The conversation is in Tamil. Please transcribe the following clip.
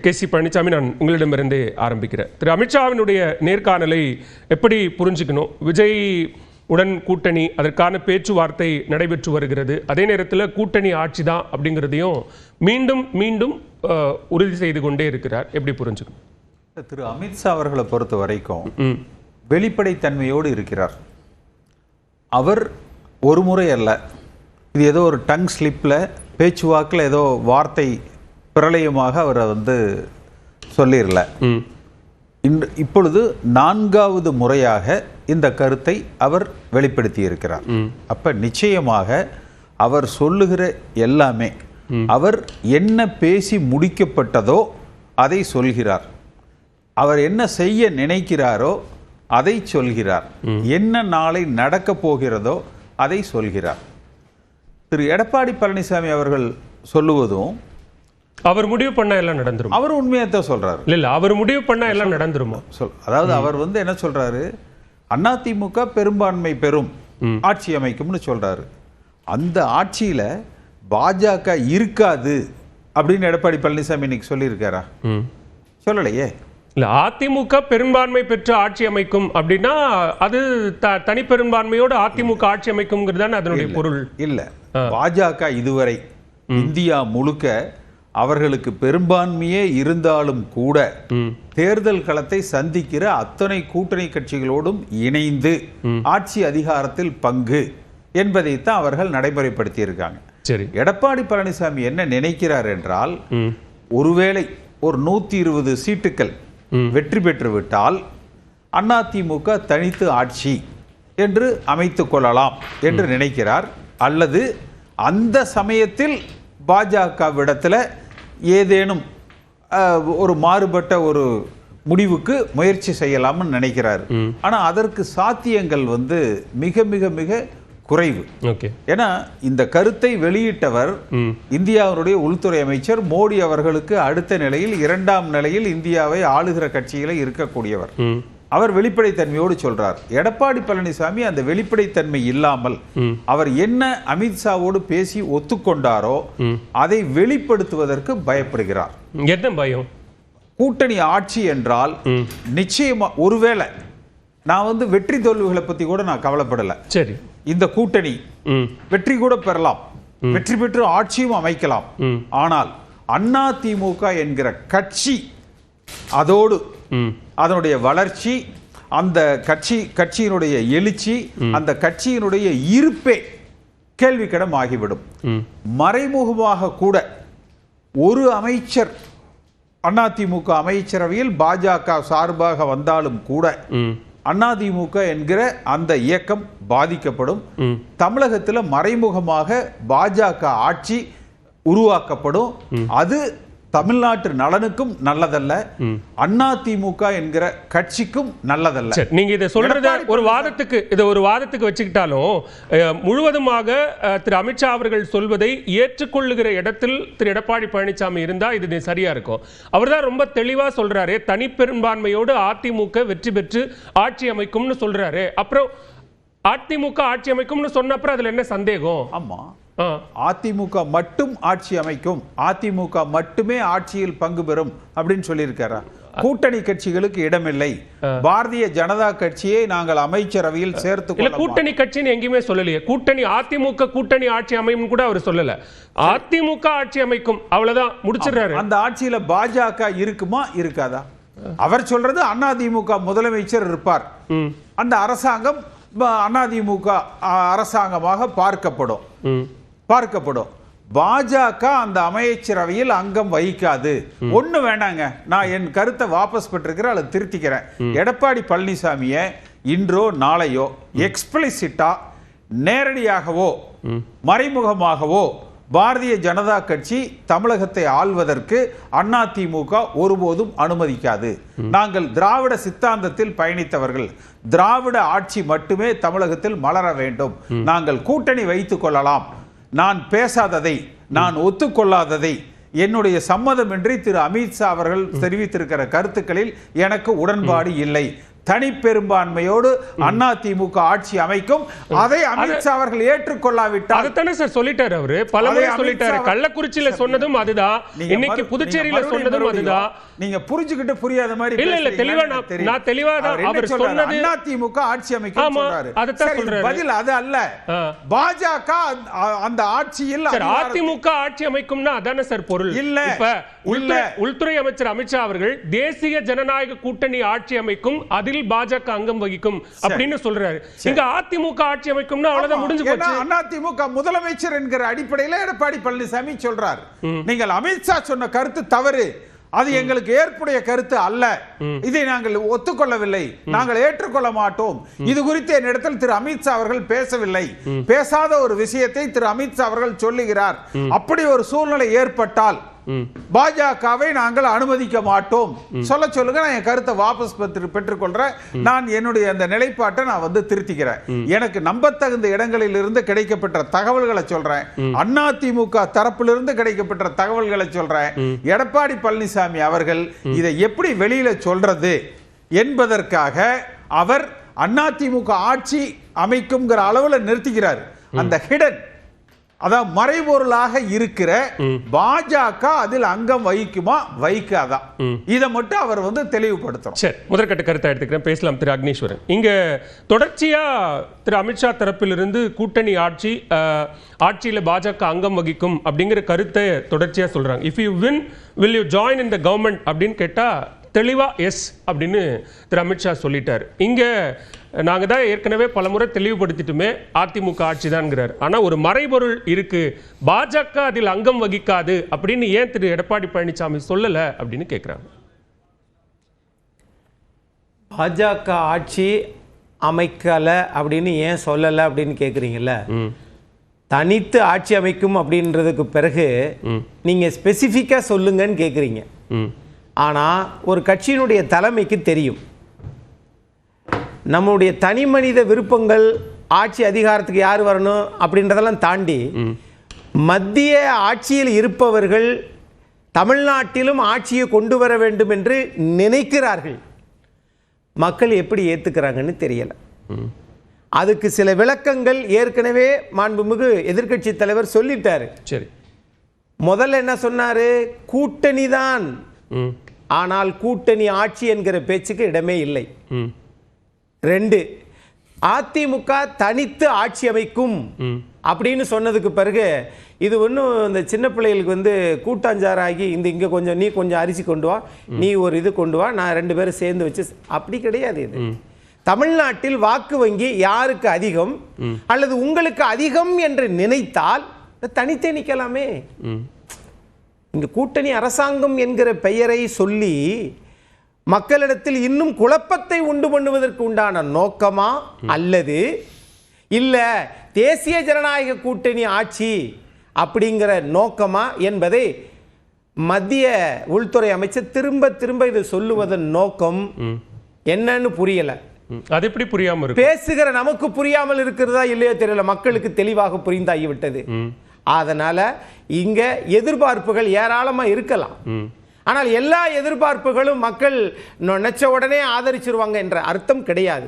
கே.சி. பழனிசாமி, நான் உங்களிடமிருந்தே ஆரம்பிக்கிறேன். திரு அமித்ஷாவினுடைய நேர்காணலை எப்படி புரிஞ்சுக்கணும்? விஜய் உடன் கூட்டணி, அதற்கான பேச்சுவார்த்தை நடைபெற்று வருகிறது. அதே நேரத்தில் கூட்டணி ஆட்சி தான் அப்படிங்கிறதையும் மீண்டும் மீண்டும் உறுதி செய்து கொண்டே இருக்கிறார். எப்படி புரிஞ்சுக்கணும்? திரு அமித்ஷா அவர்களை பொறுத்த வரைக்கும் வெளிப்படைத்தன்மையோடு இருக்கிறார். அவர் ஒரு முறை அல்ல, இது ஏதோ ஒரு டங் ஸ்லிப்பில் பேச்சுவாக்கில் ஏதோ வார்த்தை பிரளயமாக அவரை சொல்லிடல. இப்பொழுது 4வது முறையாக இந்த கருத்தை அவர் வெளிப்படுத்தி இருக்கிறார். அப்ப நிச்சயமாக அவர் சொல்லுகிற எல்லாமே அவர் என்ன பேசி முடிக்கப்பட்டதோ அதை சொல்கிறார். அவர் என்ன செய்ய நினைக்கிறாரோ அதை சொல்கிறார். என்ன நாளை நடக்க போகிறதோ அதை சொல்கிறார். திரு எடப்பாடி பழனிசாமி அவர்கள் சொல்லுவதும் அவர் முடிவு பண்ண எல்லாம் நடந்துரும். அவர் உண்மையத்தான் சொல்றாரு. இல்ல அவர் முடிவு பண்ண எல்லாம் நடந்துருமா? அதாவது அவர் என்ன சொல்றாரு, அதிமுக பெரும்பான்மை பெறும், ஆட்சி அமைக்கும்னு சொல்றாரு. அந்த ஆட்சியில பாஜக இருக்காது அப்படின்னு எடப்பாடி பழனிசாமி இன்னைக்கு சொல்லியிருக்காரா? சொல்லலையே. இல்ல, அதிமுக பெரும்பான்மை பெற்று ஆட்சி அமைக்கும் அப்படின்னா அது தனி பெரும்பான்மையோடு அதிமுக ஆட்சி அமைக்கும்ங்கிறதான அதனுடைய பொருள். இல்ல, பாஜக இதுவரை இந்தியா முழுக்க அவர்களுக்கு பெரும்பான்மையே இருந்தாலும் கூட தேர்தல் களத்தை சந்திக்கிற அத்தனை கூட்டணி கட்சிகளோடும் இணைந்து ஆட்சி அதிகாரத்தில் பங்கு என்பதைத்தான் அவர்கள் நடைமுறைப்படுத்தி இருக்காங்க. சரி, எடப்பாடி பழனிசாமி என்ன நினைக்கிறார் என்றால், ஒருவேளை ஒரு 120 சீட்டுகள் வெற்றி பெற்று விட்டால் அதிமுக தனித்து ஆட்சி என்று அமைத்துக் கொள்ளலாம் என்று நினைக்கிறார். அல்லது அந்த சமயத்தில் பாஜகவிடத்தில் ஏதேனும் ஒரு மாறுபட்ட ஒரு முடிவுக்கு முயற்சி செய்யலாம்னு நினைக்கிறார். ஆனா அதற்கு சாத்தியங்கள் மிக மிக மிக குறைவு. ஏன்னா இந்த கருத்தை வெளியிட்டவர் இந்தியாவுடைய உள்துறை அமைச்சர் மோடி அவர்களுக்கு அடுத்த நிலையில் 2ஆம் நிலையில் இந்தியாவை ஆளுகிற கட்சியில இருக்கக்கூடியவர். அவர் வெளிப்படைத்தன்மையோடு சொல்றார். எடப்பாடி பழனிசாமி அந்த வெளிப்படைத்தன்மை இல்லாமல் அவர் என்ன அமித்ஷாவோடு பேசி ஒத்துக்கொண்டாரோ அதை வெளிப்படுத்துவதற்கு பயப்படுகிறார். என்ன பயம்? கூட்டணி ஆட்சி என்றால் நிச்சயமா, ஒருவேளை நான் வெற்றி தோல்விகளை பத்தி கூட நான் கவலைப்படல. சரி, இந்த கூட்டணி வெற்றி கூட பெறலாம், வெற்றி பெற்று ஆட்சியும் அமைக்கலாம். ஆனால் அதிமுக என்கிற கட்சி, அதோடு அதனுடைய வளர்ச்சி, அந்த கட்சியினுடைய எழுச்சி, அந்த கட்சியினுடைய இருப்பே கேள்விக்கிடம் ஆகிவிடும். மறைமுகமாக கூட ஒரு அமைச்சர் அதிமுக அமைச்சரவையில் பாஜக சார்பாக வந்தாலும் கூட அதிமுக என்கிற அந்த இயக்கம் பாதிக்கப்படும். தமிழகத்தில் மறைமுகமாக பாஜக ஆட்சி உருவாக்கப்படும். அது தமிழ்நாட்டு நலனுக்கும் நல்லதல்ல, அதிமுக என்கிற கட்சிக்கும் நல்லதல்ல. நீங்க இதை சொல்றத ஒரு வாதத்துக்கு வச்சுக்கிட்டாலும் முழுவதுமாக திரு அமித்ஷா அவர்கள் சொல்வதை ஏற்றுக்கொள்ளுகிற இடத்தில் திரு எடப்பாடி பழனிசாமி இருந்தா இது சரியா இருக்கும். அவர் தான் ரொம்ப தெளிவா சொல்றாரு, தனி பெரும்பான்மையோடு அதிமுக வெற்றி பெற்று ஆட்சி அமைக்கும்னு சொல்றாரு. அப்புறம் அதிமுக ஆட்சி அமைக்கும்னு சொன்ன அப்புறம் அதுல என்ன சந்தேகம்? ஆமா, அதிமுக மட்டும் ஆட்சி அமைக்கும், அதிமுக மட்டுமே ஆட்சியில் பங்கு பெறும் அப்படின்னு சொல்லியிருக்காரா? கூட்டணி கட்சிகளுக்கு இடமில்லை, பாரதிய ஜனதா கட்சியை நாங்கள் அமைச்சரவையில் சேர்த்து கூட்டணி கட்சின்னு எங்கேயுமே சொல்லலையே. கூட்டணி அதிமுக கூட்டணி ஆட்சி அமையும் கூட அவர் சொல்லல. அதிமுக ஆட்சி அமைக்கும், அவ்வளவுதான் முடிச்சிடுறாரு. அந்த ஆட்சியில பாஜக இருக்குமா இருக்காதா? அவர் சொல்றது அதிமுக முதலமைச்சர் இருப்பார், அந்த அரசாங்கம் அதிமுக அரசாங்கமாக பார்க்கப்படும். பாஜக அந்த அமைச்சரவையில் அங்கம் வகிக்காது. ஒண்ணு வேண்டாங்க, நான் என் கருத்தை வாபஸ் பெற்றிருக்கிறேன், அதை திருத்திக்கிறேன். எடப்பாடி பழனிசாமியை இன்றோ நாளையோ எக்ஸ்பிளிசிட்டா நேரடியாகவோ மறைமுகமாகவோ பாரதிய ஜனதா கட்சி தமிழகத்தை ஆள்வதற்கு அதிமுக ஒருபோதும் அனுமதிக்காது. நாங்கள் திராவிட சித்தாந்தத்தில் பயணித்தவர்கள், திராவிட ஆட்சி மட்டுமே தமிழகத்தில் மலர வேண்டும். நாங்கள் கூட்டணி வைத்துக் கொள்ளலாம். நான் பேசாததை, நான் ஒத்துக்கொள்ளாததை, என்னுடைய சம்மதமின்றி திரு அமித்ஷா அவர்கள் தெரிவித்திருக்கிற கருத்துக்களில் எனக்கு உடன்பாடு இல்லை. தனிப்பெரும்பான்மையோடு அதிமுக ஆட்சி அமைக்கும். அதை அமித்ஷா அவர்கள் ஏற்றுக்கொள்ளாவிட்டால் அதுதானே சார் சொல்லிட்டாரு அவரு, பலமுறை சொல்லிட்டாரு. கள்ளக்குறிச்சியில சொன்னதும் அதுதான், இன்னைக்கு புதுச்சேரியில சொன்னதும் அதுதான். நீங்க புரிஞ்சுக்கிட்டு புரியாத மாதிரி இல்ல தெளிவா நான் தெளிவா தான் அவர் சொன்னது. அதிமுக ஆட்சி அமைக்கும் சொல்றாரு. அதுதான் சொல்றாரு. பதில் அது அல்ல. பாஜக அந்த ஆட்சியில் அதிமுக ஆட்சி அமைக்கும்னா அதானே சார் பொருள். இல்ல இப்ப உள்துறை அமைச்சர் அமித்ஷா அவர்கள் தேசிய ஜனநாயக கூட்டணி ஆட்சி அமைக்கும், அதில் பாஜக அங்கம் வகிக்கும் அப்படின்னு சொல்றாரு. இங்க அதிமுக ஆட்சி அமைக்கும்னா அவ்வளவுதான், முடிஞ்சு போச்சு. அதிமுக முதலமைச்சர் என்கிற அடிப்படையில் எடப்பாடி பழனிசாமி சொல்றார். நீங்கள் அமித்ஷா சொன்ன கருத்து தவறு, அது எங்களுக்கு ஏற்புடைய கருத்து அல்ல, இதை நாங்கள் ஒத்துக்கொள்ளவில்லை, நாங்கள் ஏற்றுக்கொள்ள மாட்டோம். இது குறித்து என்னிடத்தில் திரு அமித்ஷா அவர்கள் பேசவில்லை. பேசாத ஒரு விஷயத்தை திரு அமித்ஷா அவர்கள் சொல்லுகிறார். அப்படி ஒரு சூழ்நிலை ஏற்பட்டால் பாஜகவை நாங்கள் அனுமதிக்க மாட்டோம். சொல்லுங்க, நான் என் கருத்தை வாபஸ் பெற்றுக்கொள்றேன். நான் என்னுடைய அந்த நிலைப்பாட்டை நான் திருத்திக்கிறேன். எனக்கு நம்பத்தகுந்த இடங்களில் இருந்து கிடைக்கப்பட்ட தகவல்களை சொல்றேன். அதிமுக தரப்பிலிருந்து கிடைக்கப்பட்ட தகவல்களை சொல்றேன். எடப்பாடி பழனிசாமி அவர்கள் இதை எப்படி வெளியில சொல்றது என்பதற்காக அவர் அதிமுக ஆட்சி அமைக்கும்ங்கிற அளவுல நிறுத்திக்கிறார். அந்த ஹிடன், அதான் மறைபொருளாக இருக்கிற பாஜக அதில் அங்கம் வகிக்குமா வகிக்காதா, இதை மட்டும் அவர் தெளிவுபடுத்தும். சரி, முதற்கட்ட கருத்தை எடுத்துக்கிறேன், பேசலாம். திரு அக்னீஸ்வரன், இங்க தொடர்ச்சியா திரு அமித்ஷா தரப்பிலிருந்து கூட்டணி ஆட்சியில பாஜக அங்கம் வகிக்கும் அப்படிங்கிற கருத்தை தொடர்ச்சியா சொல்றாங்க. If you win will you join in the government அப்படின்னு கேட்டா தெளிவா எஸ் அப்படின்னு திரு அமித்ஷா சொல்லிட்டார். இங்க நாங்க தான் ஏற்கனவே பலமுறை தெளிவுபடுத்திட்டுமே அதிமுக ஆட்சி தான்ங்கிறார். ஆனா ஒரு மறைபொருள் இருக்கு, பாஜக அதில் அங்கம் வகிக்காது அப்படின்னு ஏன் திரு எடப்பாடி பழனிசாமி சொல்லல அப்படின்னு கேட்கிறாங்க. பாஜக ஆட்சி அமைக்கல அப்படின்னு ஏன் சொல்லல அப்படின்னு கேக்குறீங்கல்ல. தனித்து ஆட்சி அமைக்கும் அப்படின்றதுக்கு பிறகு நீங்க ஸ்பெசிஃபிக்கா சொல்லுங்கன்னு கேக்குறீங்க. ஆனா ஒரு கட்சியினுடைய தலைமைக்கு தெரியும், நம்முடைய தனி மனித விருப்பங்கள் ஆட்சி அதிகாரத்துக்கு யார் வரணும் அப்படின்றதெல்லாம் தாண்டி மத்திய ஆட்சியில் இருப்பவர்கள் தமிழ்நாட்டிலும் ஆட்சியை கொண்டு வர வேண்டும் என்று நினைக்கிறார்கள். மக்கள் எப்படி ஏத்துக்கிறாங்கன்னு தெரியல. அதுக்கு சில விளக்கங்கள் ஏற்கனவே மாண்புமிகு எதிர்க்கட்சி தலைவர் சொல்லிட்டாரு. சரி, முதல்ல என்ன சொன்னாரு? கூட்டணி தான், ஆனால் கூட்டணி ஆட்சி என்கிற பேச்சுக்கு இடமே இல்லை. 2, அதிமுக தனித்து ஆட்சி அமைக்கும் அப்படின்னு சொன்னதுக்கு பிறகு இது ஒன்றும் இந்த சின்ன பிள்ளைகளுக்கு கூட்டாஞ்சாராகி இங்கே கொஞ்சம் நீ கொஞ்சம் அரிசி கொண்டு வா, நீ ஒரு இது கொண்டு வா, நான் 2 பேரும் சேர்ந்து வச்சு அப்படி கிடையாது. இது தமிழ்நாட்டில் வாக்கு வங்கி யாருக்கு அதிகம் அல்லது உங்களுக்கு அதிகம் என்று நினைத்தால் தனித்தே நிற்கலாமே. இங்க கூட்டணி அரசாங்கம் என்கிற பெயரை சொல்லி மக்களிடத்தில் இன்னும் குழப்பத்தை உண்டு பண்ணுவதற்கு உண்டான நோக்கமா அல்லது இல்ல தேசிய ஜனநாயக கூட்டணி ஆட்சி அப்படிங்கிற நோக்கமா என்பதை மத்திய உள்துறை அமைச்சர் திரும்ப திரும்ப இது சொல்லுவதன் நோக்கம் என்னன்னு புரியல. அது எப்படி புரியாம இருக்கு? பேசுகிற நமக்கு புரியாமல் இருக்கிறதா இல்லையோ தெரியல, மக்களுக்கு தெளிவாக புரிந்தாகிவிட்டது. அதனால இங்க எதிர்பார்ப்புகள் ஏராளமா இருக்கலாம். ஆனால் எல்லா எதிர்பார்ப்புகளும் மக்கள் நினைச்ச உடனே ஆதரிச்சிருவாங்க என்ற அர்த்தம் கிடையாது.